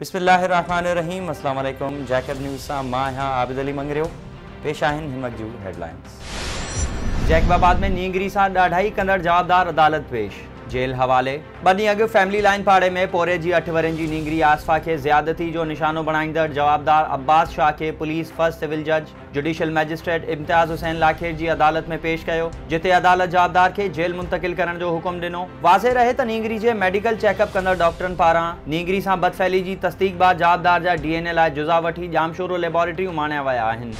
बिस्मिल्लाहिर्रहमानिर्रहीम। अस्सलाम वालेकुम। जैकब न्यूज़ सां मां आहियां आबिद अली मंगरियो। पेश आहिनि हिन वक़्त जूं हेडलाइंस। जैकबाबाद में नींगरी सां ॾाढाई कंदड़ जवाबदार अदालत पेश, जेल हवाले। ॿ ॾींहं अॻु फैमिली लाइन पाड़े में पोरे जी 8 वरनि जी नींगरी आसफ़ा खे ज़्यादती जो निशानो बणाईंदड़ जवाबदार अब्बास शाह खे पुलिस फर्स्ट सिविल जज जुडिशियल मैजिस्ट्रेट इम्तियाज़ हुसैन लाखेर जी अदालत में पेश कयो, जिते अदालत जवाबदार खे जेल मुंतकिल करण जो हुकुम ॾिनो। वाज़े रहे त नींगरी जे मेडिकल चेकअप कंदड़ डॉक्टरनि पारां नींगरी सां बदफ़ैली जी तस्दीक़ बाद जवाबदार जा DNA लाइ जुज़ा वठी जामशोरो लेबोरेटरियूं माणिया विया आहिनि।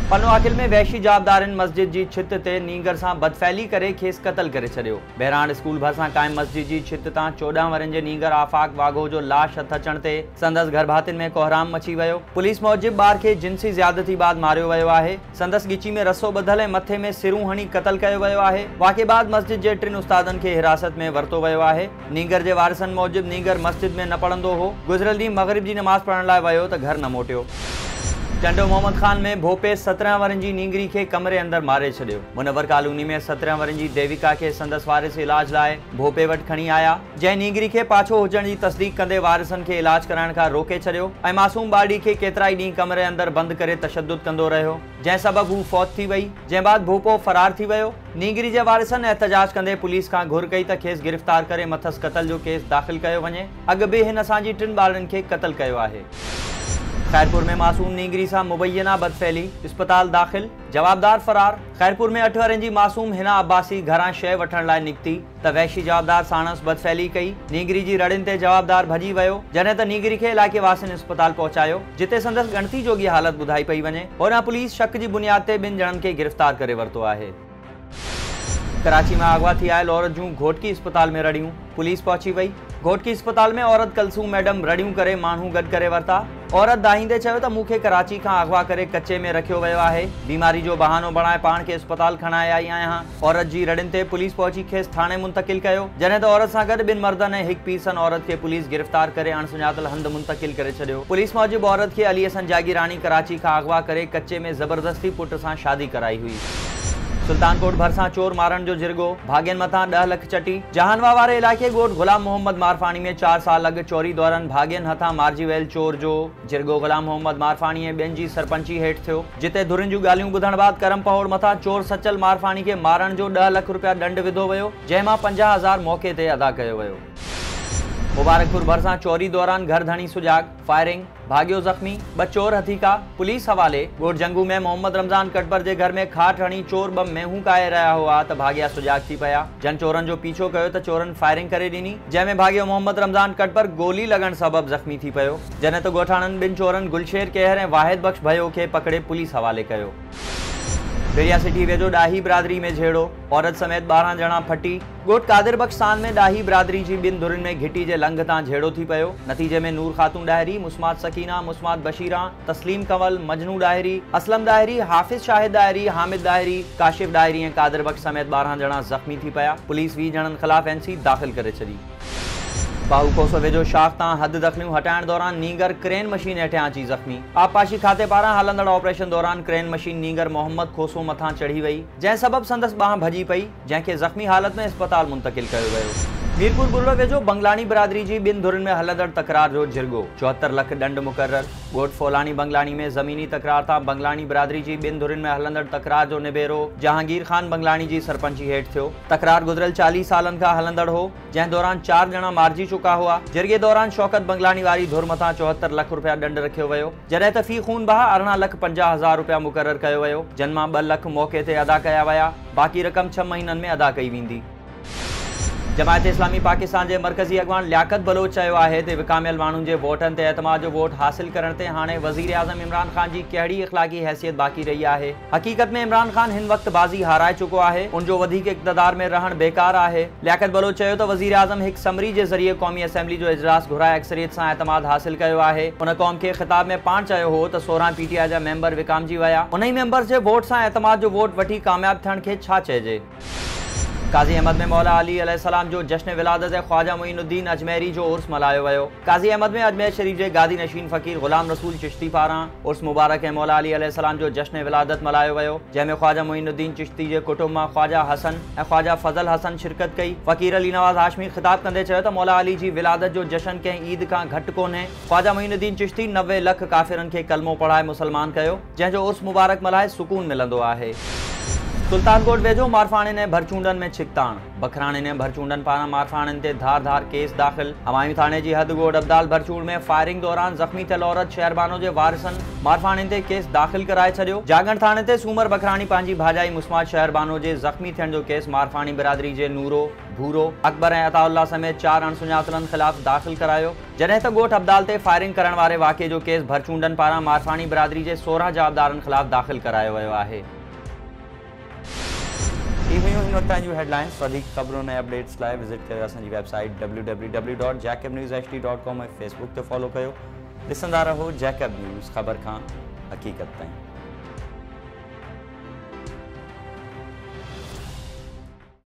पनो आकिल में वहशी जवाबदारनि मस्जिद जी छित ते नींगर सां बदफ़ैली करे खेसि क़तल करे छॾियो। बहिराण स्कूल भरिसां क़ाइम मस्जिद जी छित तां 14 वरनि जे नींगर आफ़ाक़ वाघो जो लाश हथ अचण ते संदसि घर भातियुनि में कोहराम मची वियो। पुलिस मूजिब ॿार खे जिन्सी ज़्यादती बाद मारियो वियो आहे। संदसि ॻिची में रसो ॿधल ऐं मथे में सिरूं हणी क़तल कयो वियो आहे। वाक़े बाद मस्जिद जे 3 उस्तादनि खे हिरासत में वरितो वियो आहे। नींगर जे वारिसनि मूजिब नींगर मस्जिद में न पढ़ंदो हो। गुज़िरियल ॾींहुं मग़रिब जी नमाज़ पढ़ण लाइ वियो त घर न मोटियो। टंडो मोहम्मद खान में भोपे 17 वरनि जी नींगरी खे कमरे अंदर मारे छॾियो। मुनवर कॉलोनी में 17 वरनि जी देविका खे संदसि वारिस इलाज लाइ भोपे वटि खणी आया, जंहिं नींगरी खे पाछो हुजण जी तस्दीक़ कंदे वारिसनि खे इलाज कराइण खां रोके छॾियो ऐं मासूम ॿाड़ी खे केतिरा ई ॾींहं कमरे अंदर बंदि करे तशद्दुद कंदो रहियो, जंहिं सबबु हू फौत थी वई, जंहिं बाद भोपो फरार थी वियो। नींगरी जे वारिसनि एहतजाज कंदे पुलिस खां घुर कई त खेसि गिरफ़्तार करे मथसि क़तल जो केस दाख़िल कयो वञे। अॻु बि हिन असांजी 3 ॿारनि खे क़तल कयो आहे। खैरपुर में मासूम नींगरी सां मुबैना बदफ़ैली, अस्पताल दाख़िल, जवाबदार फरार। खैरपुर में 8 वरनि जी मासूम हिना अब्बासी घरां शइ वठण लाइ निकिती त वहशी जवाबदार साणसि बदफ़ैली कई। नींगरी जी रड़ियुनि ते जवाबदार भॼी वियो, जॾहिं त नींगरी खे इलाइक़े वासियुनि अस्पताल पहुचायो, जिते संदसि ॻणती जोगी हालत ॿुधाई पई वञे। होॾां पुलिस शक जी बुनियाद ते 2 ॼणनि खे गिरफ़्तार करे वरितो आहे। कराची में अगवा थी आयल औरत जूं घोटकी अस्पताल में रड़ियूं, पुलिस पहुची वई। घोटकी अस्पताल में औरत कलसूम मैडम रड़ियूं करे माण्हू गॾु करे वरिता। औरत दाहींदे चयो त मूंखे कराची खां अगवा करे कच्चे में रखियो वियो आहे। बीमारी जो बहानो बणाए पाण खे अस्पताल खणाए आई आहियां। औरत जी रड़ियुनि ते पुलिस पहुची खेसि थाणे मुंतकिल कयो, जॾहिं त औरत सां गॾु 2 मर्दनि ऐं 1 पीसनि औरत खे पुलिस गिरफ़्तार करे अणसुञातल हंधि मुंतकिल करे छॾियो। पुलिस मूजिब औरत खे अली हसन जागीरानी कराची खां अगवा करे कच्चे में ज़बरदस्ती पुट सां शादी कराई हुई। सुल्तानकोट भरिसां चोर मारण जो जिरगो, भाॻियनि मथां 10 लख चटी। जहानवा वारे इलाइक़े ॻोठ गुलाम मोहम्मद मारफानी में 4 साल अॻु चोरी दौरान भाॻियनि हथां मारिजी वियल चोर जो जिरगो गुलाम मोहम्मद मारफानी ऐं ॿियनि जी सरपंची हेठि थियो, जिते धुरियुनि जूं ॻाल्हियूं ॿुधण बाद करम पहोड़ मथां चोर सचल मारफानी खे मारण जो 10 लख रुपया दंड विधो वियो, जंहिं मां 50,000 मौक़े ते अदा कयो वियो। मुबारकपुर भरिसां चोरी दौरान घर धणी सुजाग, फायरिंग, भाॻियो ज़ख़्मी, 2 चोर हथीका। पुलिस हवाले ॻोठ जंगू में मोहम्मद रमज़ान कटपर जे घर में खाट हणी चोर 2 मेहूं काए रहिया हुआ त भाॻिया सुजाग थी पिया। जन चोरनि जो पीछो कयो त चोरनि फायरिंग करे ॾिनी, जंहिंमें भाॻियो मोहम्मद रमज़ान कटपर गोली लॻण सबबु ज़ख़्मी थी पियो, जॾहिं त ॻोठाणनि 2 चोरनि गुलशेर कहर ऐं वाहिद बख्श भयो खे पकड़े पुलिस हवाले कयो। बिरिया सिटी वेझो ॾाही बिरादरी में झेड़ो, औरत समेत 12 ॼणा फटी। ॻोठ कादिर बख्शान में ॾाही बिरादरी जी 2 धुरियुनि में घिटी जे लंघ तां झेड़ो थी पियो। नतीजे में नूर ख़ातून ॾाहिरी, मुस्मात सकीना, मुस्मात बशीरा, तस्लीम कंवल, मजनू ॾाहिरी, असलम ॾाहिरी, हाफ़िज़ शाहिद ॾाहिरी, हामिद ॾाहिरी, काशिफ ॾाहिरी ऐं कादिर बख्श समेत 12 ॼणा ज़ख़्मी थी पिया। पुलिस 20 ॼणनि ख़िलाफ़ NC दाख़िल करे छॾी। बाहूकोसो वेझो शाख तां हद दख़लियूं हटाइण दौरान नींगर क्रेन मशीन हेठियां अची ज़ख़्मी। आबपाशी खाते पारां हलंदड़ ऑपरेशन दौरान क्रेन मशीन नींगर मोहम्मद खोसो मथां चढ़ी वई, जंहिं सबबु संदसि ॿांह भॼी पई, जंहिंखे ज़ख़्मी हालत में अस्पताल मुंतकिल कयो वियो। मीरपुर बुर्लो वेझो बंगलानी बिरादरी जी 2 धुरियुनि में हलंदड़ तकरार जो जिरगो, 74 लख दंड मुक़रर। ॻोठ फोलानी बंगलानी में ज़मीनी तकरार तां बंगलानी बिरादरी जी 2 धुरियुनि में हलंदड़ तकरार जो निबेरो जहांगीर ख़ान बंगलानी जी सरपंची हेठि थियो। तकरार गुज़िरियल 40 सालनि खां हलंदड़ हो, जंहिं दौरान 4 ॼणा मारिजी चुका हुआ। जिरगे दौरान शौकत बंगलानी वारी धुर मथां 74 लख रुपया दंड रखियो वियो, जॾहिं त फ़ी खून बहा 18,50,000 रुपया मुक़रर कयो वियो, जिन मां 2 लख मौक़े ते अदा कया विया। बाक़ी रक़म 6 महीननि में अदा कई वेंदी। जमायत इस्लामी पाकिस्तान जे मरकज़ी अॻवान लियाकत बलोच चयो आहे त विकामियल माण्हुनि जे वोटनि ते एतमाद जो वोट हासिल करण ते हाणे वज़ीर आज़म इमरान ख़ान जी कहिड़ी इख़्लाक़ी हैसियत बाक़ी रही आहे। हक़ीक़त में इमरान ख़ान हिन वक़्तु बाज़ी हाराए चुको आहे, उनजो वधीक इक़्तिदार में रहण बेकार आहे। लियाकत बलोच चयो त वज़ीर आज़म हिकु समरी जे ज़रिए क़ौमी असेंबली जो इजलास घुराए अक्सरियत सां एतमाद हासिल कयो आहे। उन क़ौम खे ख़िताब में पाण चयो हो त 16 PTI जा मेंबर विकामजी विया। उन ई मेंबर जे वोट सां एतमाद जो वोट वठी कामयाब थियण खे छा चइजे। काज़ी अहमद में मौला अली अलैहिस्सलाम जो जश्न विलादत ख्वाजा मोइनुद्दीन अजमेरी जो उर्स मल्हायो वियो। काज़ी अहमद में अजमेर शरीफ जे गादी नशीन फ़कीर ग़ुलाम रसूल चिश्ती पारां उर्स मुबारक ऐं मौला अली अलैहिस्सलाम जो जश्न विलादत मल्हायो वियो, जंहिंमें ख्वाजा मोइनुद्दीन चिश्ती जे कुटुंब मां ख्वाजा हसन ऐं ख्वाजा फज़ल हसन शिरकत कई। फ़कीर अली नवाज़ हाशमी ख़िताब कंदे चयो त मौला अली जी विलादत जो जश्न कंहिं ईद खां घटि कोन्हे। ख्वाजा मोइनुद्दीन चिश्ती 90 लख काफ़िरनि खे कलमो पढ़ाए मुसलमान कयो, जंहिंजो उर्स मुबारक मल्हाए सुकून मिलंदो आहे। सुल्तानकोट वेझो मारफाणियुनि ऐं भरचूंडनि में छिकताण। बखराणियुनि ऐं भरचूंडनि पारां मारफाणियुनि ते धार केस दाख़िल। हमायूं थाणे जी हद ॻोठ अब्दाल भरचूंड में फायरिंग दौरान ज़ख़्मी थियल औरत शहरबानो जे वारिसनि मारफाणियुनि ते केस दाख़िल कराए छॾियो। जागण थाणे ते सूमर बखराणी पंहिंजी भाॼाई मुस्मात शहरबानो जे ज़ख़्मी थियण जो केस मारफाणी बिरादरी जे नूरो, भूरो, अकबर ऐं अताउल्ला समेत 4 अणसुञातलनि ख़िलाफ़ दाख़िल करायो, जॾहिं त ॻोठ अब्दाल ते फायरिंग करण वारे वाक़िए जो केस भरचूंडनि पारां मारफाणी बिरादरी जे 16 जवाबदारनि ख़िलाफ़ दाख़िल करायो वियो आहे। ई हुयूं हिन वक़्त जूं हेडलाइंस। वधीक ख़बरुनि ऐं अपडेट्स लाइ विज़िट कयो असांजी वेबसाइट www.jacobnewshd.com ऐं फेसबुक ते फॉलो कयो। ॾिसंदा रहो जैकब न्यूज़, ख़बर खां हक़ीक़त ताईं।